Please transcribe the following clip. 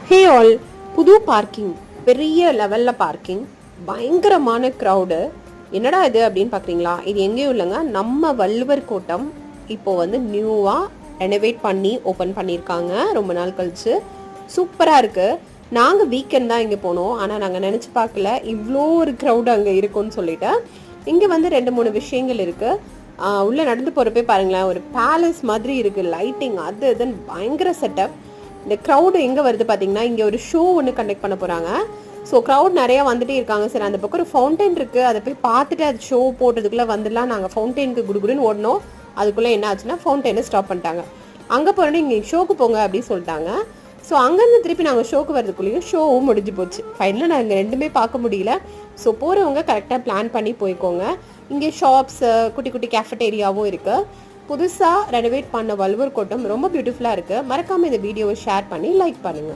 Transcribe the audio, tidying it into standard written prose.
Hey all, புது parking, பெரிய லெவலில் பார்க்கிங், பயங்கரமான க்ரௌடு. என்னடா இது அப்படின்னு பார்க்குறீங்களா? இது எங்கேயும் இல்லைங்க, நம்ம வள்ளுவர் கோட்டம் இப்போது வந்து நியூவாக ரெனோவேட் பண்ணி ஓப்பன் பண்ணியிருக்காங்க ரொம்ப நாள் கழிச்சு. சூப்பராக இருக்குது. நாங்கள் வீக்கெண்ட் தான் இங்கே போனோம், ஆனால் நாங்கள் நினச்சி பார்க்கல இவ்வளோ ஒரு க்ரௌடு அங்கே இருக்கும்னு சொல்லிட்டு. இங்கே வந்து 2-3 விஷயங்கள் இருக்குது. உள்ளே நடந்து போகிறப்பே பாருங்களேன், ஒரு பேலஸ் மாதிரி இருக்குது, லைட்டிங் அது இதுன்னு பயங்கர செட்டப். இந்த க்ரௌடு எங்கே வருது பார்த்தீங்கன்னா, இங்கே ஒரு ஷோ ஒன்று கண்டக்ட் பண்ண போகிறாங்க. ஸோ க்ரௌட் நிறையா வந்துட்டே இருக்காங்க. சரி, அந்த பக்கம் ஒரு ஃபவுண்டைன் இருக்குது, அதை போய் பார்த்துட்டு அது ஷோ போடுறதுக்குள்ளே வந்துடலாம். நாங்கள் ஃபவுண்டைனுக்கு குடுகுடுன்னு ஓடணும். அதுக்குள்ளே என்ன ஆச்சுன்னா ஃபவுண்டைனை ஸ்டாப் பண்ணிட்டாங்க. அங்கே போகிறோன்னு இங்கே ஷோக்கு போங்க அப்படின்னு சொல்லிட்டாங்க. ஸோ அங்கேருந்து திருப்பி நாங்கள் ஷோக்கு வரதுக்குள்ளேயும் ஷோவும் முடிஞ்சு போச்சு. ஃபைனலாக நாங்கள் ரெண்டுமே பார்க்க முடியல. ஸோ போகிறவங்க கரெக்டாக பிளான் பண்ணி போய்க்கோங்க. இங்கே ஷாப்ஸு, குட்டி குட்டி கேஃபட்டேரியாவும் இருக்குது. புதுசாக ரெனோவேட் பண்ண வள்ளுவர் கோட்டம் ரொம்ப பியூட்டிஃபுல்லாக இருக்குது. மறக்காமல் இந்த வீடியோவை ஷேர் பண்ணி லைக் பண்ணுங்கள்.